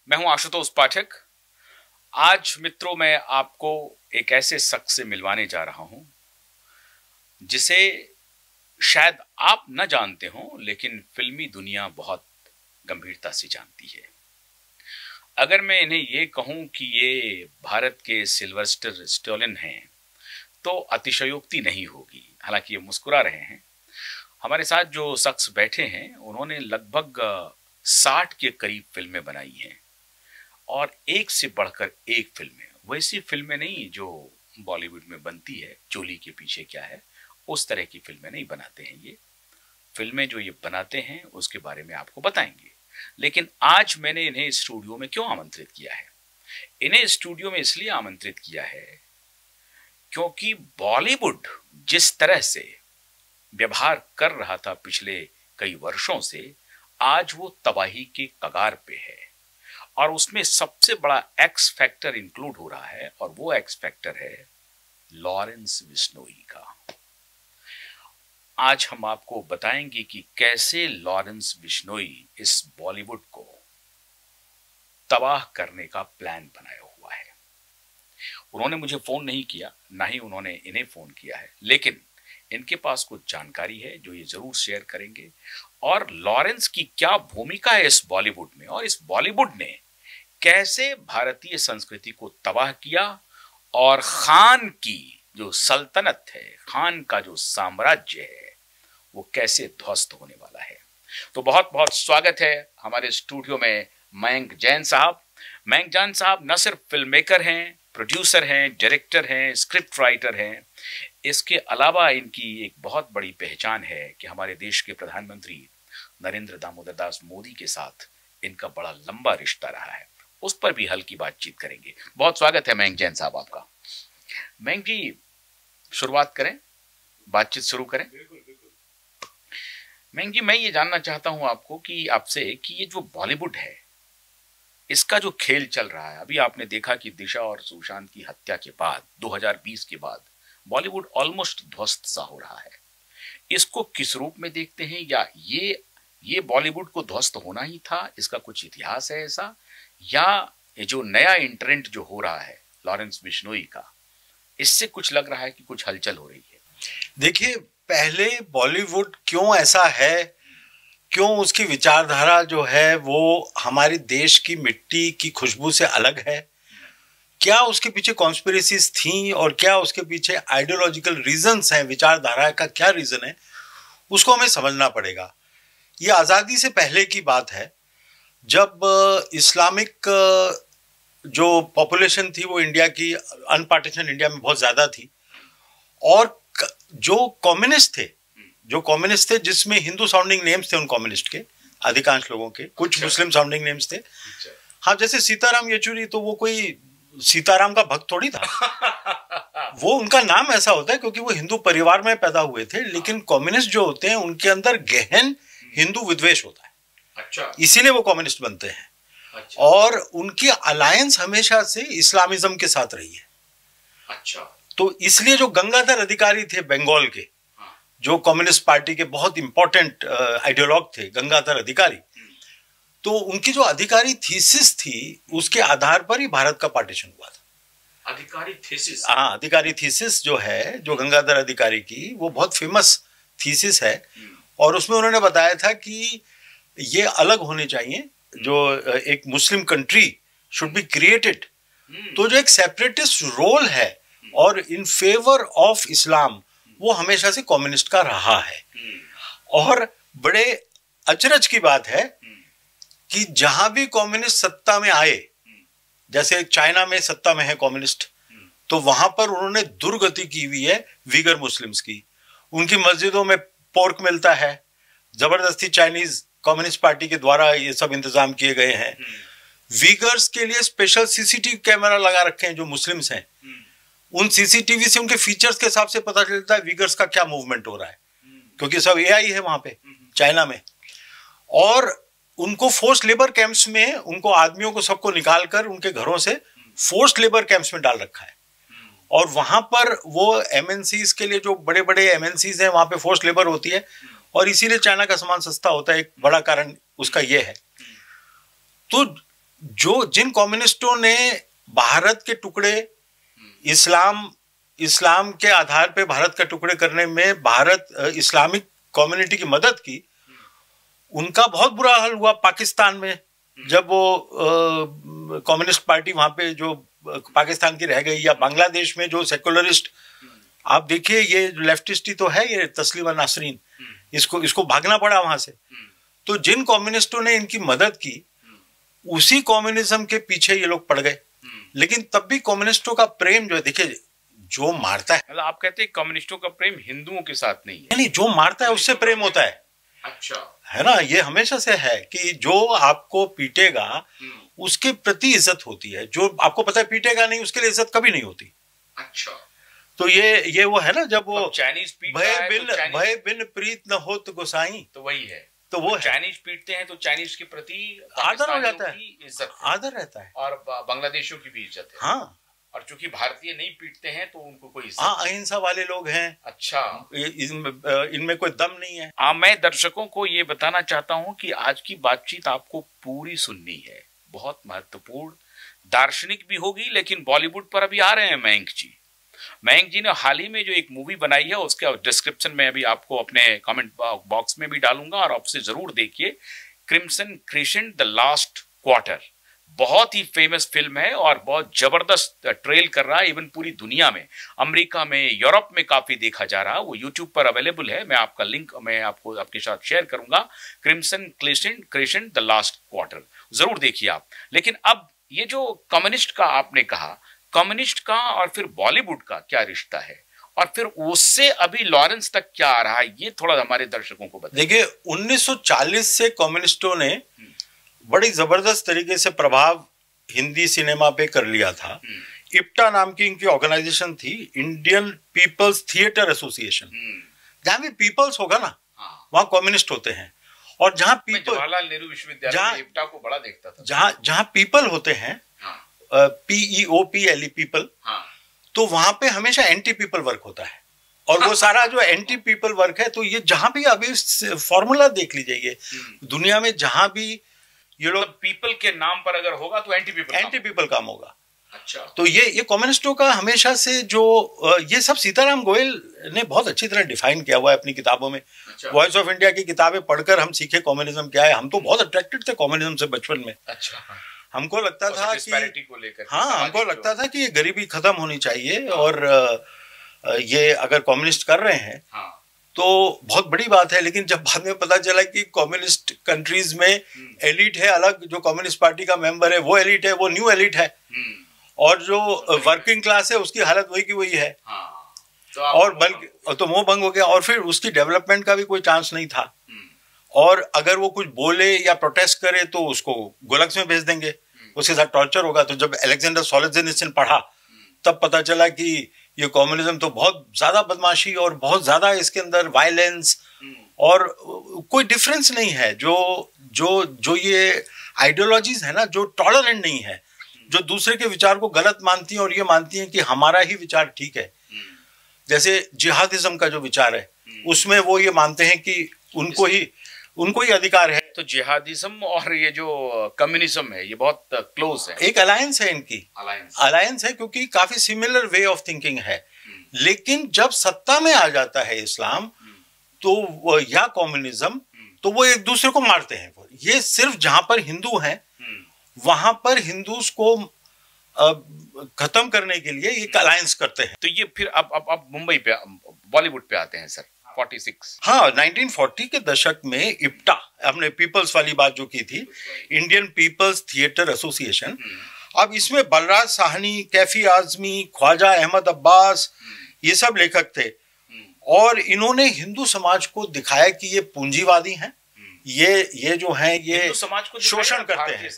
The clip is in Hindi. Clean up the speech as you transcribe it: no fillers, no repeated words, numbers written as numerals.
मैं हूं आशुतोष पाठक। आज मित्रों मैं आपको एक ऐसे शख्स से मिलवाने जा रहा हूं जिसे शायद आप न जानते हो, लेकिन फिल्मी दुनिया बहुत गंभीरता से जानती है। अगर मैं इन्हें ये कहूं कि ये भारत के सिल्वेस्टर स्टैलोन हैं तो अतिशयोक्ति नहीं होगी। हालांकि ये मुस्कुरा रहे हैं। हमारे साथ जो शख्स बैठे हैं उन्होंने लगभग 60 के करीब फिल्में बनाई हैं और एक से बढ़कर एक फिल्में। वैसी फिल्में नहीं जो बॉलीवुड में बनती है, चोली के पीछे क्या है, उस तरह की फिल्में नहीं बनाते हैं। ये फिल्में जो ये बनाते हैं उसके बारे में आपको बताएंगे। लेकिन आज मैंने इन्हें स्टूडियो में क्यों आमंत्रित किया है? इन्हें स्टूडियो में इसलिए आमंत्रित किया है क्योंकि बॉलीवुड जिस तरह से व्यवहार कर रहा था पिछले कई वर्षों से, आज वो तबाही के कगार पे है और उसमें सबसे बड़ा एक्स फैक्टर इंक्लूड हो रहा है और वो एक्स फैक्टर है लॉरेंस बिश्नोई का। आज हम आपको बताएंगे कि कैसे लॉरेंस बिश्नोई इस बॉलीवुड को तबाह करने का प्लान बनाया हुआ है। उन्होंने मुझे फोन नहीं किया, ना ही उन्होंने इन्हें फोन किया है, लेकिन इनके पास कुछ जानकारी है जो ये जरूर शेयर करेंगे। और लॉरेंस की क्या भूमिका है इस बॉलीवुड में और इस बॉलीवुड ने कैसे भारतीय संस्कृति को तबाह किया और खान की जो सल्तनत है, खान का जो साम्राज्य है, वो कैसे ध्वस्त होने वाला है। तो बहुत बहुत स्वागत है हमारे स्टूडियो में मयंक जैन साहब। मयंक जैन साहब न सिर्फ फिल्म मेकर हैं, प्रोड्यूसर हैं, डायरेक्टर हैं, स्क्रिप्ट राइटर हैं, इसके अलावा इनकी एक बहुत बड़ी पहचान है कि हमारे देश के प्रधानमंत्री नरेंद्र दामोदर दास मोदी के साथ इनका बड़ा लंबा रिश्ता रहा है। उस पर भी हल्की बातचीत करेंगे। बहुत स्वागत है मयंक जैन साहब आपका। मयंक जी, शुरुआत करें, बातचीत शुरू करें। मयंक जी, मैं ये जानना चाहता हूं आपसे कि ये जो बॉलीवुड है, इसका जो खेल चल रहा है, अभी आपने देखा कि दिशा और सुशांत की हत्या के बाद 2020 के बाद बॉलीवुड ऑलमोस्ट ध्वस्त सा हो रहा है। इसको किस रूप में देखते हैं? या ये बॉलीवुड को ध्वस्त होना ही था, इसका कुछ इतिहास है ऐसा, या ये जो नया इंट्रेंट जो हो रहा है लॉरेंस बिश्नोई का, इससे कुछ लग रहा है कि कुछ हलचल हो रही है? देखिए, पहले बॉलीवुड क्यों ऐसा है, क्यों उसकी विचारधारा जो है वो हमारे देश की मिट्टी की खुशबू से अलग है, क्या उसके पीछे कॉन्स्पिरेसीज थी और क्या उसके पीछे आइडियोलॉजिकल रीजंस हैं, विचारधारा का क्या रीजन है, उसको हमें समझना पड़ेगा। ये आज़ादी से पहले की बात है, जब इस्लामिक जो पॉपुलेशन थी वो इंडिया की, अनपार्टीशन इंडिया में बहुत ज़्यादा थी, और जो कम्युनिस्ट थे जिसमें हिंदू साउंडिंग नेम्स थे, उन कम्युनिस्ट के अधिकांश लोगों के, कुछ मुस्लिम साउंडिंग नेम्स थे। हाँ, जैसे सीताराम येचुरी, तो वो कोई सीताराम का भक्त थोड़ी था। वो उनका नाम ऐसा होता है क्योंकि वो हिंदू परिवार में पैदा हुए थे, लेकिन कम्युनिस्ट जो होते हैं उनके अंदर गहन हिंदू विद्वेष होता है। अच्छा। इसीलिए वो कम्युनिस्ट बनते हैं। अच्छा। और उनकी अलायंस हमेशा से इस्लामिज्म के साथ रही है। अच्छा। तो इसलिए जो गंगाधर अधिकारी थे बंगाल के, जो कम्युनिस्ट पार्टी के बहुत इंपॉर्टेंट आइडियोलॉग थे, गंगाधर अधिकारी, तो उनकी जो अधिकारी थीसिस थी उसके आधार पर ही भारत का पार्टीशन हुआ था। अधिकारी थीसिस? हाँ, अधिकारी थीसिस जो है, जो गंगाधर अधिकारी की, वो बहुत फेमस थीसिस है और उसमें उन्होंने बताया था कि ये अलग होने चाहिए, जो एक Muslim country should be created. तो जो एक सेपरेटिस्ट रोल है और इन फेवर ऑफ इस्लाम, वो हमेशा से कम्युनिस्ट का रहा है। और बड़े अचरज की बात है कि जहां भी कम्युनिस्ट सत्ता में आए, जैसे चाइना में सत्ता में है कम्युनिस्ट, तो वहां पर उन्होंने दुर्गति की हुई है वीगर मुस्लिम्स की। उनकी मस्जिदों में पोर्क मिलता है, जबरदस्ती चाइनीज कम्युनिस्ट पार्टी के द्वारा ये सब इंतजाम किए गए हैं। वीगर्स के लिए स्पेशल सीसीटीवी कैमरा लगा रखे हैं जो मुस्लिम्स हैं। उन सीसीटीवी से उनके फीचर्स के हिसाब से पता चलता है वीगर्स का क्या मूवमेंट हो रहा है, क्योंकि सब एआई है वहां पे चाइना में। और उनको फोर्स लेबर कैंप्स में, उनको आदमियों को सबको निकालकर उनके घरों से फोर्स लेबर कैंप्स में डाल रखा है। और वहां पर वो एमएनसीज के लिए, जो बड़े बड़े एमएनसीज हैं, वहां पे फोर्स लेबर होती है और इसीलिए चाइना का सामान सस्ता होता है। एक बड़ा कारण उसका ये है। तो जिन कम्युनिस्टों ने भारत के टुकड़े इस्लाम के आधार पे भारत का टुकड़े करने में भारत इस्लामिक कम्युनिटी की मदद की, उनका बहुत बुरा हाल हुआ पाकिस्तान में, जब वो कम्युनिस्ट पार्टी वहां पे जो पाकिस्तान की रह गई, या बांग्लादेश में जो सेकुलरिस्ट, आप देखिए ये लेफ्टिस्ट ही तो है ये तस्लीमा नासरीन, इसको भागना पड़ा वहां से। तो जिन कम्युनिस्टों ने इनकी मदद की, उसी कम्युनिज्म के पीछे ये लोग पड़ गए। लेकिन तब भी कम्युनिस्टों का प्रेम जो है, देखिए जो मारता है, मतलब आप कहते हैं कम्युनिस्टों का प्रेम हिंदुओं के साथ नहीं है? नहीं, जो मारता है उससे प्रेम होता है। अच्छा, है ना, ये हमेशा से है कि जो आपको पीटेगा उसके प्रति इज्जत होती है, जो आपको पता है पीटेगा नहीं उसके लिए इज्जत कभी नहीं होती। अच्छा, तो ये वो है ना, जब वो चाइनीज भय बिन प्रीत न हो तो गोसाई, तो वही है। तो वो चाइनीज पीटते हैं तो चाइनीज के प्रति आदर हो जाता है, इज्जत, आदर रहता है, और बांग्लादेशियों की भी इज्जत है। हाँ, और चूंकि भारतीय नहीं पीटते हैं तो उनको कोई इज्जत। हाँ, अहिंसा वाले लोग हैं। अच्छा, इनमें कोई दम नहीं है। मैं दर्शकों को ये बताना चाहता हूं कि आज की बातचीत आपको पूरी सुननी है, बहुत महत्वपूर्ण, दार्शनिक भी होगी। लेकिन बॉलीवुड पर अभी आ रहे हैं मयंक जी ने हाल ही में जो एक मूवी बनाई है, उसके डिस्क्रिप्शन में अभी आपको अपने कमेंट बॉक्स में भी डालूंगा, और आपसे जरूर देखिए, crimson crescent the last quarter. बहुत ही फेमस फिल्म है और बहुत जबरदस्त ट्रेल कर रहा है, इवन पूरी दुनिया में, अमेरिका में, यूरोप में काफी देखा जा रहा है। वो यूट्यूब पर अवेलेबल है, मैं आपका लिंक मैं आपको आपके साथ शेयर करूंगा, crimson crescent the last quarter, जरूर देखिए आप। लेकिन अब ये जो कम्युनिस्ट का आपने कहा, कम्युनिस्ट का और फिर बॉलीवुड का क्या रिश्ता है, और फिर उससे अभी लॉरेंस तक क्या आ रहा है, ये थोड़ा हमारे दर्शकों को बताइए। देखिए 1940 से कम्युनिस्टों ने बड़ी जबरदस्त तरीके से प्रभाव हिंदी सिनेमा पे कर लिया था। इप्टा नाम की इनकी ऑर्गेनाइजेशन थी, इंडियन पीपल्स थिएटर एसोसिएशन। जहां भी पीपल्स होगा ना, वहां कम्युनिस्ट होते हैं। और जहां पीपल, जवाहरलाल नेहरू विश्वविद्यालय में इप्टा को बड़ा देखता था, जहां पीपल होते हैं, PEOPLE पीपल, तो वहां पे हमेशा एंटी पीपल वर्क होता है। और वो सारा जो एंटी पीपल वर्क है, तो ये जहां भी अभी फॉर्मूला देख लीजिए, दुनिया में जहां भी ये लोग पीपल के नाम पर अगर होगा तो एंटी पीपल काम होगा। अच्छा, तो ये कम्युनिस्टों का हमेशा से जो ये सब सीताराम गोयल ने बहुत अच्छी तरह डिफाइन किया हुआ है अपनी किताबों में। अच्छा, वॉइस ऑफ इंडिया की किताबें पढ़कर हम सीखे कम्युनिज्म क्या है। हम तो बहुत अट्रैक्टेड थे कम्युनिज्म से बचपन में। अच्छा, हमको लगता था कि को लेकर, हाँ, हमको लगता था कि ये गरीबी खत्म होनी चाहिए, और ये अगर कम्युनिस्ट कर रहे हैं तो बहुत बड़ी बात है। लेकिन जब बाद में पता चला कि कम्युनिस्ट कंट्रीज में एलिट है अलग, जो कम्युनिस्ट पार्टी का मेंबर है वो एलिट है, वो न्यू एलिट है, और जो वर्किंग क्लास है उसकी हालत वही की वही है। और बल्कि तो मोह भंग हो गया, और फिर उसकी डेवलपमेंट का भी कोई चांस नहीं था। और अगर वो कुछ बोले या प्रोटेस्ट करे तो उसको गुलाग्स में भेज देंगे, उसके साथ टॉर्चर होगा। तो जब अलेक्जेंडर सोल्जेनिसिन पढ़ा, तब पता चला कि ये कम्युनिज्म तो बहुत ज्यादा बदमाशी और बहुत ज्यादा इसके अंदर वायलेंस, और कोई डिफरेंस नहीं है। जो ये आइडियोलॉजीज है ना, जो टॉलरेंट नहीं है, जो दूसरे के विचार को गलत मानती हैं और ये मानती हैं कि हमारा ही विचार ठीक है। जैसे जिहादिज्म का जो विचार है, उसमें वो ये मानते हैं कि उनको ही अधिकार है। तो जिहादिज्म और ये जो कम्युनिज्म है, ये बहुत क्लोज है, एक अलायंस है, इनकी अलायंस है, क्योंकि काफी सिमिलर वे ऑफ थिंकिंग है। लेकिन जब सत्ता में आ जाता है इस्लाम तो या कम्युनिज्म, तो वो एक दूसरे को मारते हैं। ये सिर्फ जहां पर हिंदू हैं वहां पर हिंदूज को खत्म करने के लिए एक अलायंस करते हैं। तो ये फिर अब मुंबई पे, बॉलीवुड पे आते हैं सर। 46, हाँ, 1940 के दशक में इप्टा, हमने पीपल्स वाली बात जो की थी, इंडियन पीपल्स थिएटर एसोसिएशन, अब इसमें बलराज साहनी, कैफी आजमी, ख्वाजा अहमद अब्बास, ये सब लेखक थे। और इन्होंने हिंदू समाज को दिखाया कि ये पूंजीवादी हैं, ये जो हैं ये शोषण करते हैं।